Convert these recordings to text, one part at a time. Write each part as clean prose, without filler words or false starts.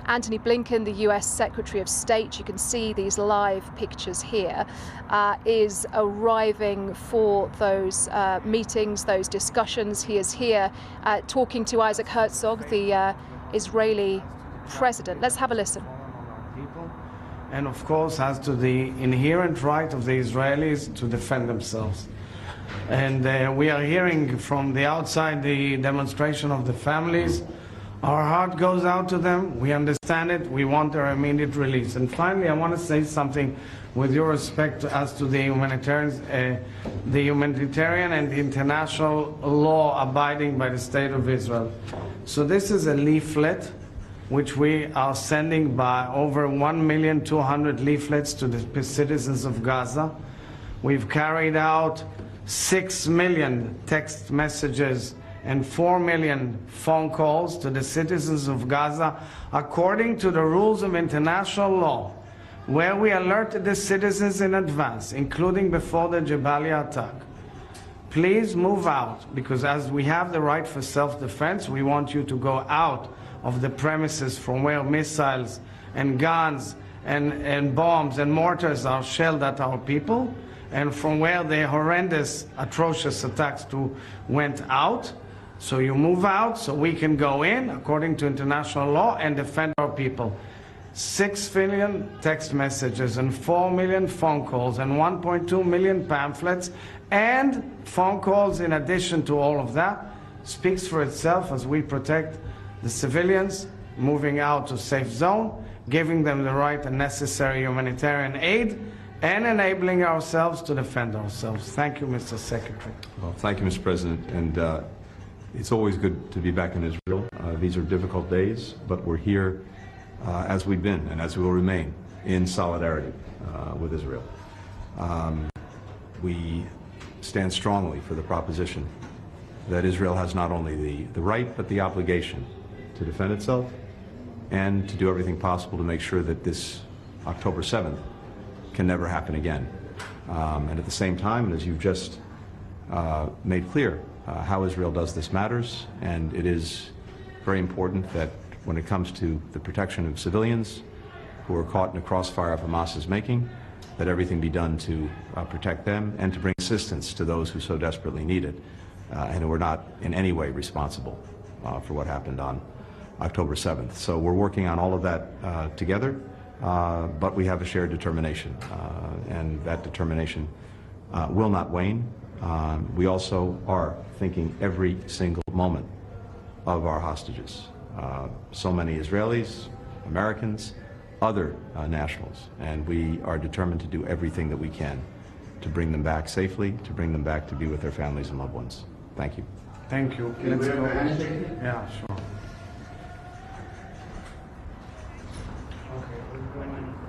Antony Blinken, the US Secretary of State, you can see these live pictures here, is arriving for those meetings, those discussions. He is here talking to Isaac Herzog, the Israeli president. Let's have a listen. And of course has to the inherent right of the Israelis to defend themselves. And we are hearing from the outside the demonstration of the families. Our heart goes out to them. We understand it. We want their immediate release. And finally, I want to say something with your respect as to the humanitarian and the international law abiding by the State of Israel. So this is a leaflet which we are sending by over 1,200,000 leaflets to the citizens of Gaza. We've carried out 6 million text messages and 4 million phone calls to the citizens of Gaza according to the rules of international law, where we alerted the citizens in advance, including before the Jabalia attack. Please move out, because as we have the right for self-defense, we want you to go out of the premises from where missiles and guns and bombs and mortars are shelled at our people, and from where the horrendous, atrocious attacks went out. So you move out so we can go in according to international law and defend our people. 6 million text messages and 4 million phone calls and 1.2 million pamphlets and phone calls in addition to all of that speaks for itself as we protect the civilians, moving out to safe zone, giving them the right and necessary humanitarian aid, and enabling ourselves to defend ourselves. Thank you, Mr. Secretary. Well, thank you, Mr. President. And it's always good to be back in Israel. These are difficult days, but we're here as we've been and as we will remain in solidarity with Israel. We stand strongly for the proposition that Israel has not only the right but the obligation to defend itself and to do everything possible to make sure that this October 7th can never happen again. And at the same time, as you've just made clear, how Israel does this matters, and it is very important that when it comes to the protection of civilians who are caught in a crossfire of Hamas's making, that everything be done to protect them and to bring assistance to those who so desperately need it, and who are not in any way responsible for what happened on October 7th. So we're working on all of that together, but we have a shared determination, and that determination will not wane. We also are thinking every single moment of our hostages. So many Israelis, Americans, other nationals, and we are determined to do everything that we can to bring them back safely, to bring them back to be with their families and loved ones. Thank you. Thank you. Let's go. Yeah, sure.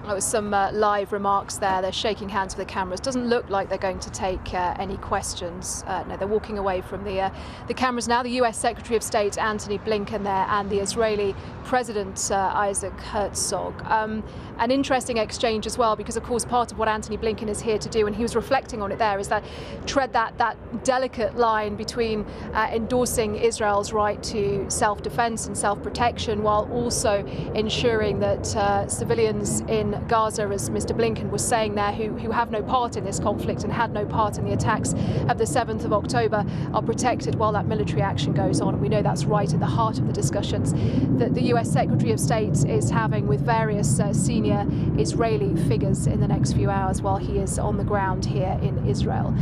There was some live remarks there. They're shaking hands with the cameras. Doesn't look like they're going to take any questions. No, they're walking away from the cameras now. The US Secretary of State Antony Blinken there, and the Israeli President Isaac Herzog. An interesting exchange as well, because of course part of what Antony Blinken is here to do, and he was reflecting on it there, is that tread that delicate line between endorsing Israel's right to self-defense and self-protection, while also ensuring that civilians in Gaza, as Mr. Blinken was saying there, who have no part in this conflict and had no part in the attacks of the 7th of October, are protected while that military action goes on. And we know that's right at the heart of the discussions that the US Secretary of State is having with various senior Israeli figures in the next few hours while he is on the ground here in Israel.